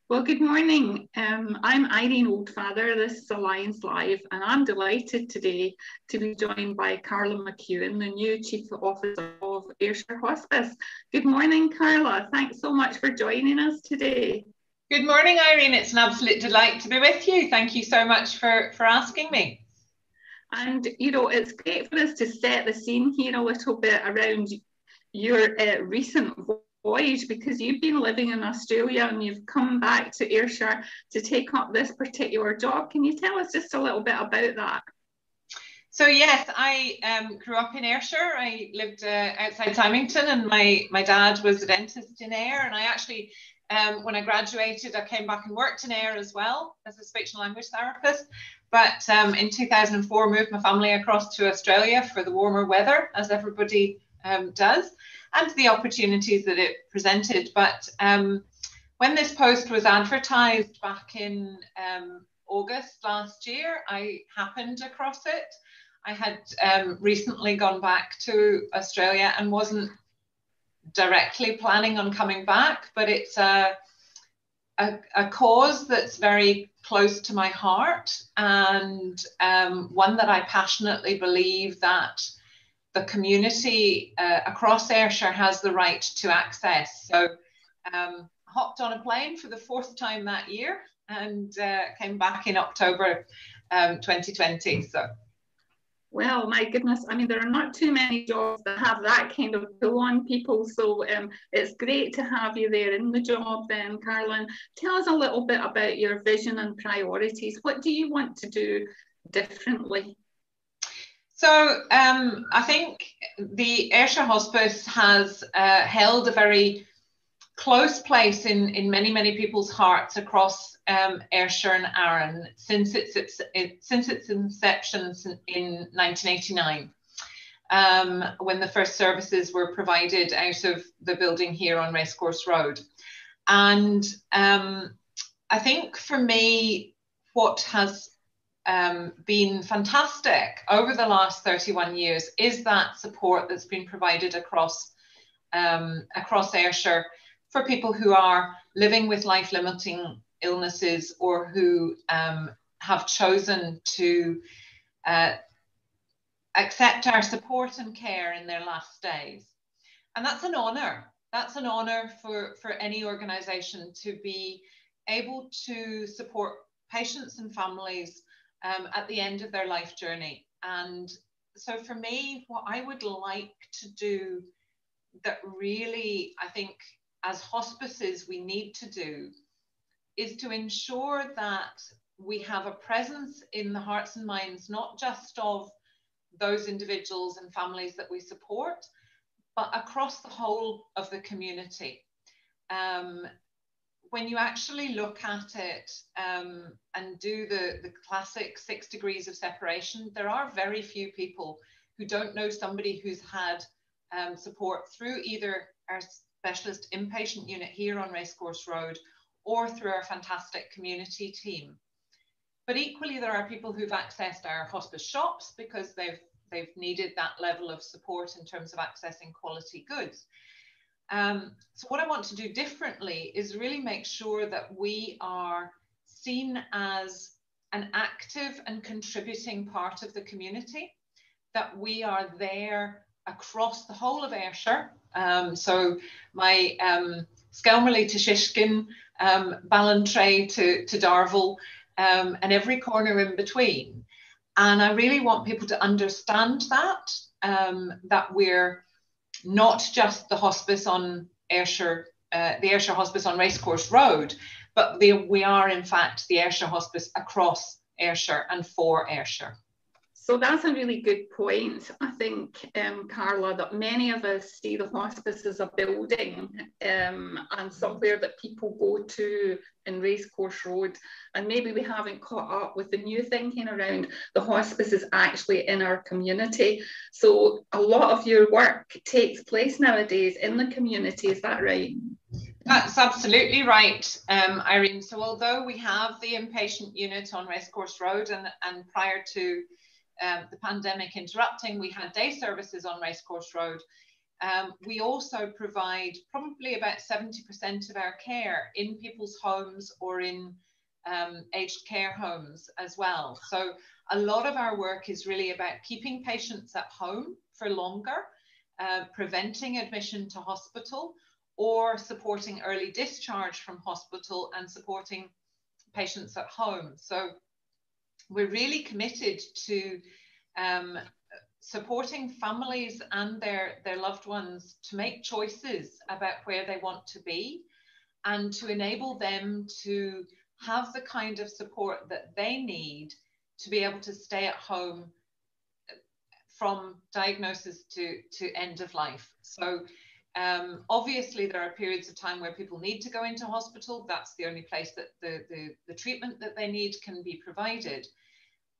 Well, good morning. I'm Irene Oldfather. This is Alliance Live, and I'm delighted today to be joined by Carla MacEwan, the new Chief Officer of Ayrshire Hospice. Good morning, Carla. Thanks so much for joining us today. Good morning, Irene. It's an absolute delight to be with you. Thank you so much for asking me. And, it's great for us to set the scene here a little bit around your recent voyage, because you've been living in Australia and you've come back to Ayrshire to take up this particular job. Can you tell us just a little bit about that? So yes, I grew up in Ayrshire. I lived outside Symington, and my dad was a dentist in Ayr, and I actually, when I graduated, I came back and worked in Ayr as well as a speech and language therapist. But in 2004, moved my family across to Australia for the warmer weather, as everybody does, and the opportunities that it presented. But when this post was advertised back in August last year, I happened across it. I had recently gone back to Australia and wasn't directly planning on coming back, but it's a cause that's very close to my heart, and one that I passionately believe that the community across Ayrshire has the right to access. So hopped on a plane for the 4th time that year and came back in October 2020. So. Well, my goodness, I mean, there are not too many jobs that have that kind of pull on people. So it's great to have you there in the job then, Carla. Tell us a little bit about your vision and priorities. What do you want to do differently? So I think the Ayrshire Hospice has held a very close place in many people's hearts across Ayrshire and Arran since its inception in 1989, when the first services were provided out of the building here on Racecourse Road. And I think for me, what has been fantastic over the last 31 years is that support that's been provided across Ayrshire for people who are living with life-limiting illnesses or who have chosen to accept our support and care in their last days. And that's an honour. That's an honour for any organisation to be able to support patients and families at the end of their life journey. And so for me, what I would like to do that really, I think, as hospices we need to do is to ensure that we have a presence in the hearts and minds, not just of those individuals and families that we support, but across the whole of the community. When you actually look at it and do the classic 6 degrees of separation, there are very few people who don't know somebody who's had support through either our specialist inpatient unit here on Racecourse Road or through our fantastic community team. But equally, there are people who've accessed our hospice shops because they've needed that level of support in terms of accessing quality goods. So what I want to do differently is really make sure that we are seen as an active and contributing part of the community, that we are there across the whole of Ayrshire. So my Skelmerley to Shishkin, Ballantrae to Darvel, and every corner in between. And I really want people to understand that, that we're not just the hospice on Ayrshire, the Ayrshire Hospice on Racecourse Road, but we are in fact the Ayrshire Hospice across Ayrshire and for Ayrshire. So that's a really good point. I think, Carla, that many of us see the hospice as a building and somewhere that people go to in Racecourse Road, and maybe we haven't caught up with the new thinking around the hospice is actually in our community. So a lot of your work takes place nowadays in the community, is that right? That's absolutely right, Irene. So although we have the inpatient unit on Racecourse Road, and prior to the pandemic interrupting, we had day services on Racecourse Road, we also provide probably about 70% of our care in people's homes or in aged care homes as well. So a lot of our work is really about keeping patients at home for longer, preventing admission to hospital, or supporting early discharge from hospital and supporting patients at home. So we're really committed to supporting families and their loved ones to make choices about where they want to be, and to enable them to have the kind of support that they need to be able to stay at home from diagnosis to end of life. So obviously there are periods of time where people need to go into hospital. That's the only place that the treatment that they need can be provided.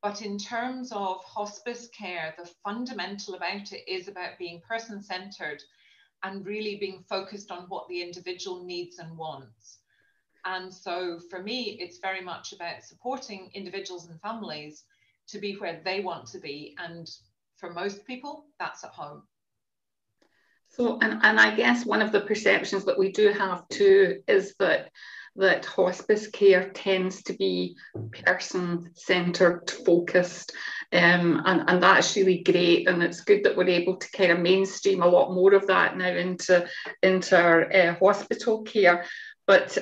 But in terms of hospice care, the fundamental about it is about being person-centered and really being focused on what the individual needs and wants. And so for me, it's very much about supporting individuals and families to be where they want to be. And for most people, that's at home. So, and I guess one of the perceptions that we do have too is that hospice care tends to be person-centred, focused, and that's really great. And it's good that we're able to kind of mainstream a lot more of that now into our hospital care. But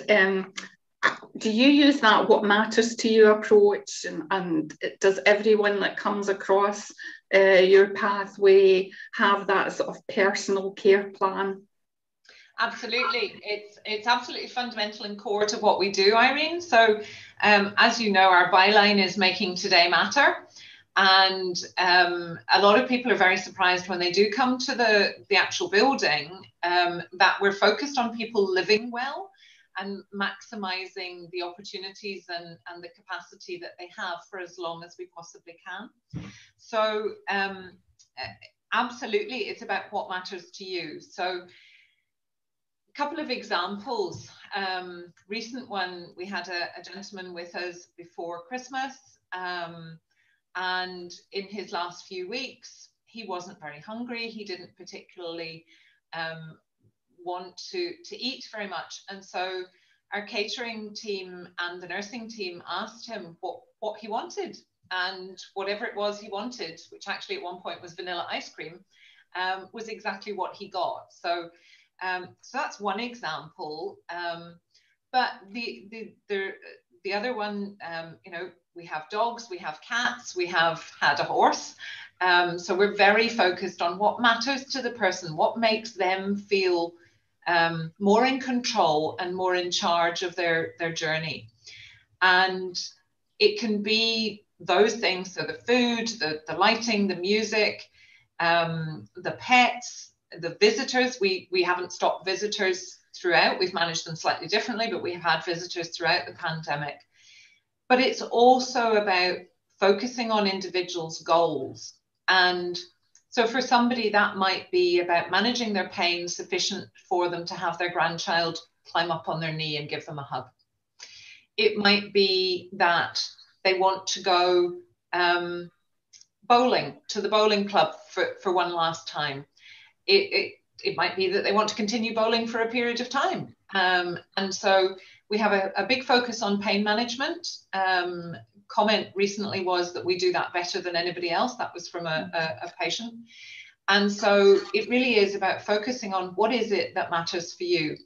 do you use that what matters to you approach, and does everyone that comes across your pathway have that sort of personal care plan? Absolutely. It's absolutely fundamental and core to what we do, Irene. So as you know, our byline is Making Today Matter. And a lot of people are very surprised when they do come to the actual building that we're focused on people living well and maximising the opportunities and the capacity that they have for as long as we possibly can. So absolutely, it's about what matters to you. So a couple of examples. Recent one, we had a gentleman with us before Christmas, and in his last few weeks, he wasn't very hungry. He didn't particularly want to eat very much. And so our catering team and the nursing team asked him what he wanted. And whatever it was he wanted, which actually at one point was vanilla ice cream, was exactly what he got. So that's one example. But the other one, you know, we have dogs, we have cats, we have had a horse. So we're very focused on what matters to the person, what makes them feel more in control and more in charge of their journey. And it can be those things, so the food, the lighting, the music, the pets, the visitors. We haven't stopped visitors throughout. We've managed them slightly differently, but we have had visitors throughout the pandemic. But it's also about focusing on individuals' goals. And so for somebody, that might be about managing their pain sufficient for them to have their grandchild climb up on their knee and give them a hug. It might be that they want to go bowling, to the bowling club for one last time. It might be that they want to continue bowling for a period of time. And so we have a big focus on pain management. Comment recently was that we do that better than anybody else. That was from a patient. And so it really is about focusing on what is it that matters for you.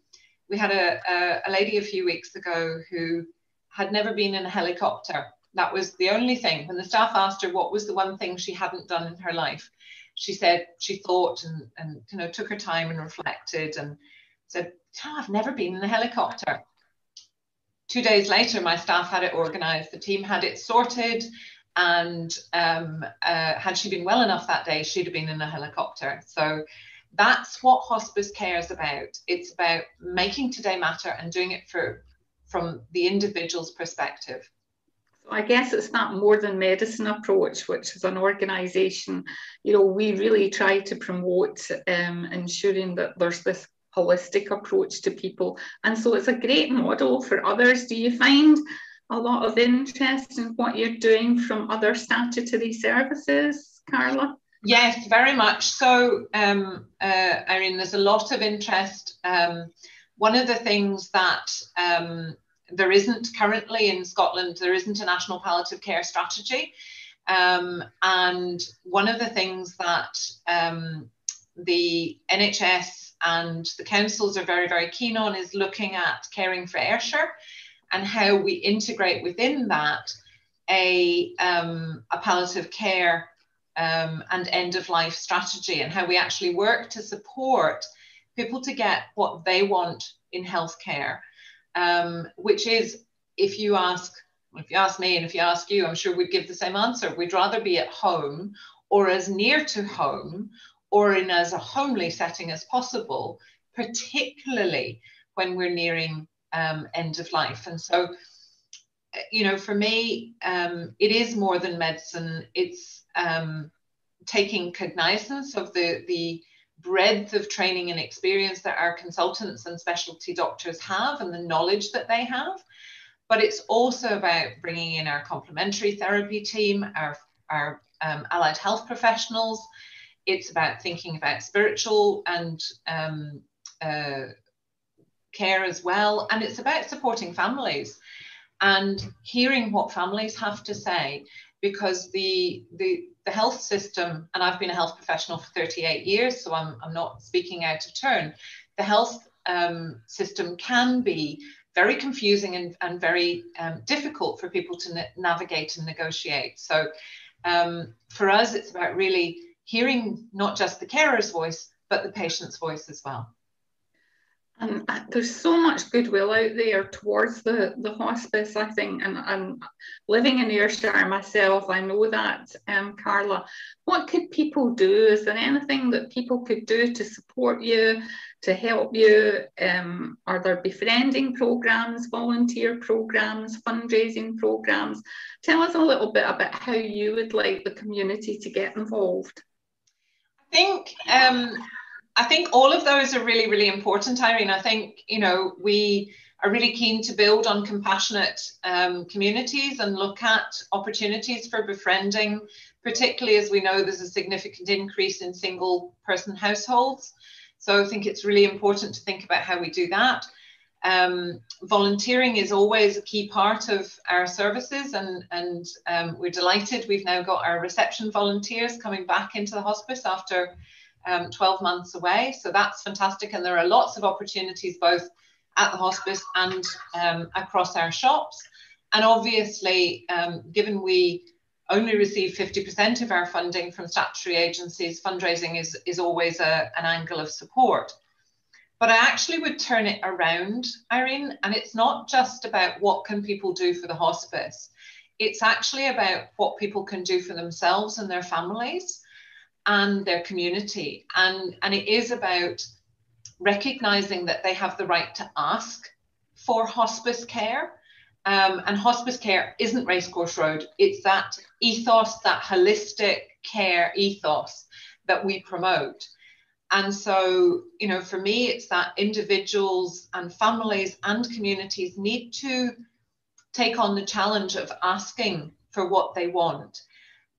We had a lady a few weeks ago who had never been in a helicopter. That was the only thing. When the staff asked her what was the one thing she hadn't done in her life, she said she thought and you know, took her time and reflected and said, oh, I've never been in a helicopter. 2 days later, my staff had it organised, the team had it sorted, and had she been well enough that day, she'd have been in a helicopter. So that's what hospice care is about. It's about making today matter and doing it from the individual's perspective. I guess it's that more than medicine approach, which is an organisation, you know, we really try to promote ensuring that there's this holistic approach to people. And so it's a great model for others. Do you find a lot of interest in what you're doing from other statutory services, Carla? Yes, very much so, Irene. There's a lot of interest. One of the things that there isn't currently in Scotland, there isn't a national palliative care strategy. And one of the things that the NHS and the councils are very, very keen on is looking at caring for Ayrshire and how we integrate within that a palliative care and end-of-life strategy, and how we actually work to support people to get what they want in healthcare, which is, if you ask me and if you ask you, I'm sure we'd give the same answer. We'd rather be at home or as near to home or in as a homely setting as possible, particularly when we're nearing end of life. And so, you know, for me, it is more than medicine. It's taking cognizance of the breadth of training and experience that our consultants and specialty doctors have and the knowledge that they have. But it's also about bringing in our complementary therapy team, our allied health professionals. It's about thinking about spiritual and care as well. And it's about supporting families and hearing what families have to say, because the health system, and I've been a health professional for 38 years, so I'm not speaking out of turn, the health system can be very confusing and very difficult for people to navigate and negotiate. So for us, it's about really hearing not just the carer's voice, but the patient's voice as well. And there's so much goodwill out there towards the hospice, I think, and living in Ayrshire myself, I know that, Carla. What could people do? Is there anything that people could do to support you, to help you? Are there befriending programs, volunteer programs, fundraising programs? Tell us a little bit about how you would like the community to get involved. I think all of those are really, really important, Irene. I think, you know, we are really keen to build on compassionate communities and look at opportunities for befriending, particularly as we know there's a significant increase in single person households. So I think it's really important to think about how we do that. Volunteering is always a key part of our services, and we're delighted we've now got our reception volunteers coming back into the hospice after 12 months away. So that's fantastic. And there are lots of opportunities both at the hospice and across our shops. And obviously, given we only receive 50% of our funding from statutory agencies, fundraising is always an angle of support. But I actually would turn it around, Irene, and it's not just about what can people do for the hospice. It's actually about what people can do for themselves and their families and their community. And it is about recognizing that they have the right to ask for hospice care. And hospice care isn't Racecourse Road. It's that ethos, that holistic care ethos that we promote. And so, you know, for me, it's that individuals and families and communities need to take on the challenge of asking for what they want.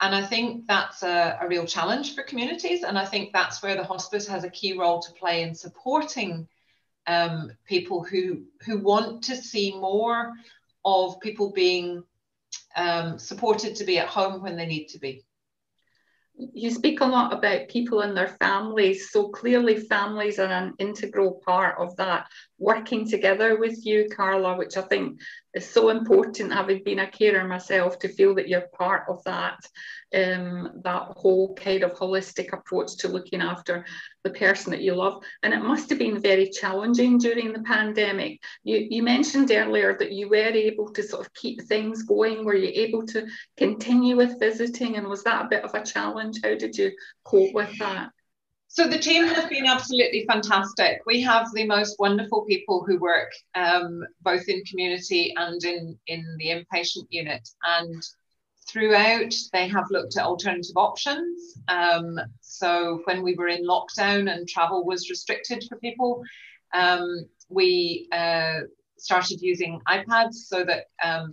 And I think that's a real challenge for communities. And I think that's where the hospice has a key role to play in supporting people who want to see more of people being supported to be at home when they need to be. You speak a lot about people and their families, so clearly families are an integral part of that, working together with you, Carla, which I think is so important, having been a carer myself, to feel that you're part of that, that whole kind of holistic approach to looking after the person that you love. And it must have been very challenging during the pandemic. You mentioned earlier that you were able to sort of keep things going. Were you able to continue with visiting, and was that a bit of a challenge? How did you cope with that? So the team has been absolutely fantastic. We have the most wonderful people who work both in community and in the inpatient unit. And throughout, they have looked at alternative options. So when we were in lockdown and travel was restricted for people, we started using iPads so that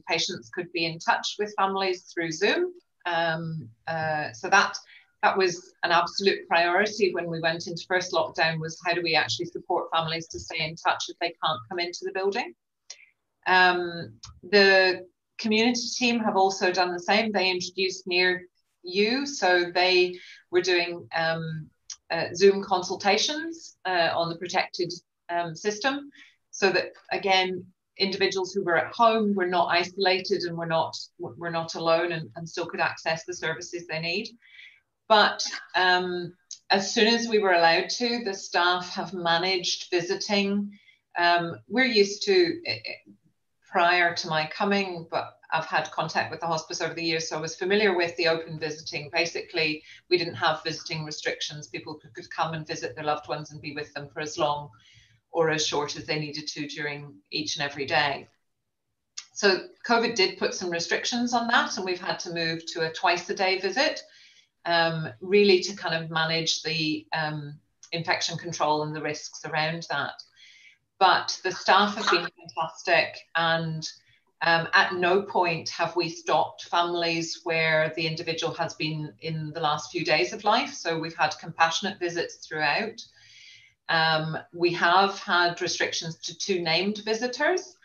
patients could be in touch with families through Zoom. So that that was an absolute priority when we went into first lockdown, was how do we actually support families to stay in touch if they can't come into the building. The community team have also done the same. They introduced Near You, so they were doing Zoom consultations on the protected system, so that again, individuals who were at home were not isolated and were not alone, and still could access the services they need. But as soon as we were allowed to, the staff have managed visiting. We're used to, prior to my coming, but I've had contact with the hospice over the years, so I was familiar with the open visiting. Basically, we didn't have visiting restrictions. People could come and visit their loved ones and be with them for as long or as short as they needed to during each and every day. So COVID did put some restrictions on that, and we've had to move to a twice-a-day visit, really to kind of manage the infection control and the risks around that. But the staff have been fantastic, and at no point have we stopped families where the individual has been in the last few days of life. So we've had compassionate visits throughout. We have had restrictions to 2 named visitors.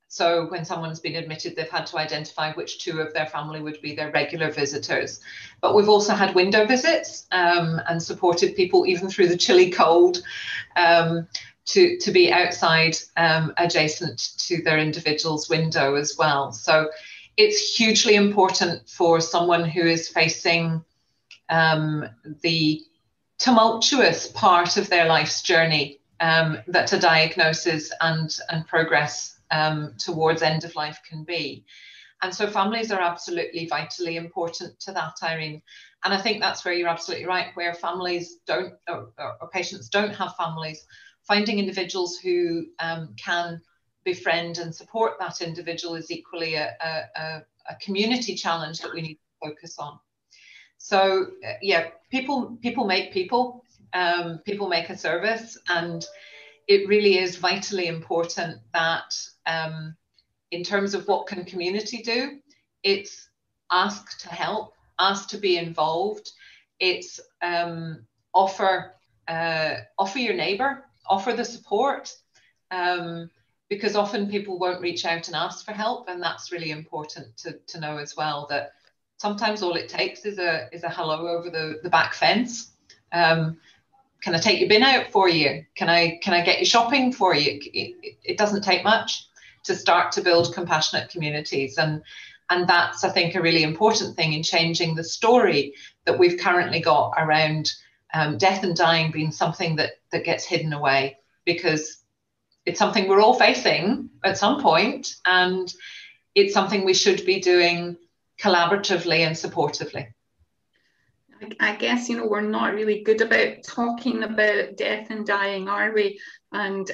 So when someone's been admitted, they've had to identify which 2 of their family would be their regular visitors. But we've also had window visits and supported people even through the chilly cold to be outside adjacent to their individual's window as well. So it's hugely important for someone who is facing the tumultuous part of their life's journey, that a diagnosis and progress towards end of life can be. And so families are absolutely vitally important to that, Irene. And I think that's where you're absolutely right, where families don't, or patients don't have families, finding individuals who can befriend and support that individual is equally a community challenge that we need to focus on. So yeah, people make people, people make a service, and it really is vitally important that in terms of what can community do, it's ask to help, ask to be involved. It's offer your neighbour, offer the support, because often people won't reach out and ask for help, and that's really important to know as well, that sometimes all it takes is a hello over the back fence. Can I take your bin out for you? Can I get you shopping for you? It doesn't take much to start to build compassionate communities, and that's, I think, a really important thing in changing the story that we've currently got around death and dying being something that gets hidden away, because it's something we're all facing at some point, and it's something we should be doing collaboratively and supportively. I guess, you know, we're not really good about talking about death and dying, are we? And,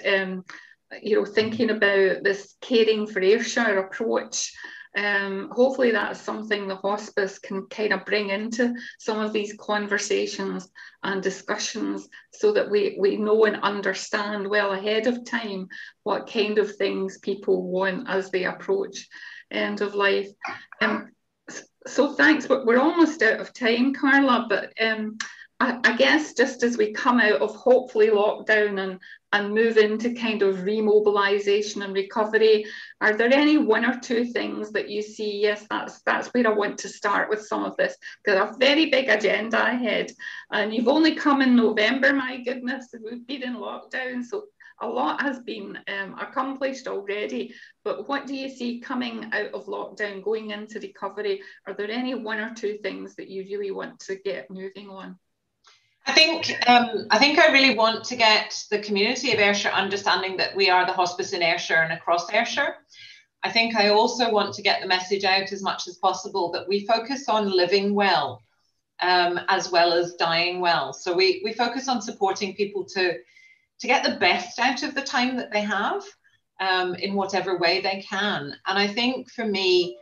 you know, thinking about this caring for Ayrshire approach, hopefully that's something the hospice can kind of bring into some of these conversations and discussions, so that we know and understand well ahead of time what kind of things people want as they approach end of life. So thanks, but we're almost out of time, Carla, but I guess just as we come out of hopefully lockdown and move into kind of remobilisation and recovery, are there any 1 or 2 things that you see, yes, that's where I want to start with some of this, because I have a very big agenda ahead, and you've only come in November, my goodness, we've been in lockdown, so a lot has been accomplished already, but what do you see coming out of lockdown, going into recovery? Are there any 1 or 2 things that you really want to get moving on? I think I really want to get the community of Ayrshire understanding that we are the hospice in Ayrshire and across Ayrshire. I think I also want to get the message out as much as possible that we focus on living well, as well as dying well. So we focus on supporting people to get the best out of the time that they have, in whatever way they can. And I think for me,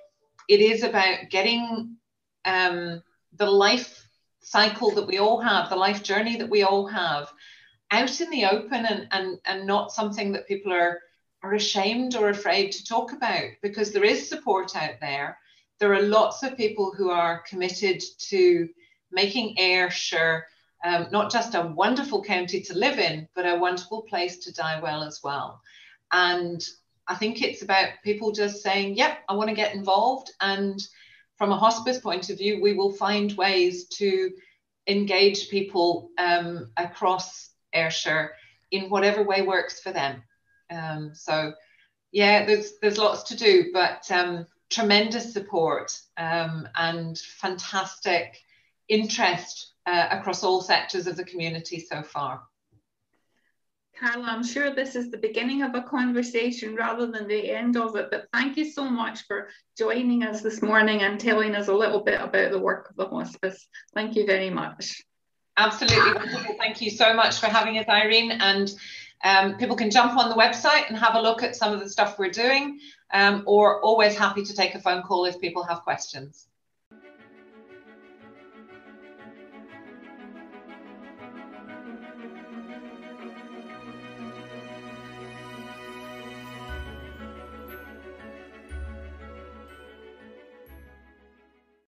it is about getting the life cycle that we all have, the life journey that we all have, out in the open, and not something that people are ashamed or afraid to talk about, because there is support out there. There are lots of people who are committed to making Ayrshire not just a wonderful county to live in, but a wonderful place to die well as well. And I think it's about people just saying, yep, I want to get involved. And from a hospice point of view, we will find ways to engage people across Ayrshire in whatever way works for them. So yeah, there's lots to do, but tremendous support and fantastic interest across all sectors of the community so far. Carla, I'm sure this is the beginning of a conversation rather than the end of it, but thank you so much for joining us this morning and telling us a little bit about the work of the hospice. Thank you very much. Absolutely wonderful. Thank you so much for having us, Irene. And people can jump on the website and have a look at some of the stuff we're doing, or always happy to take a phone call if people have questions.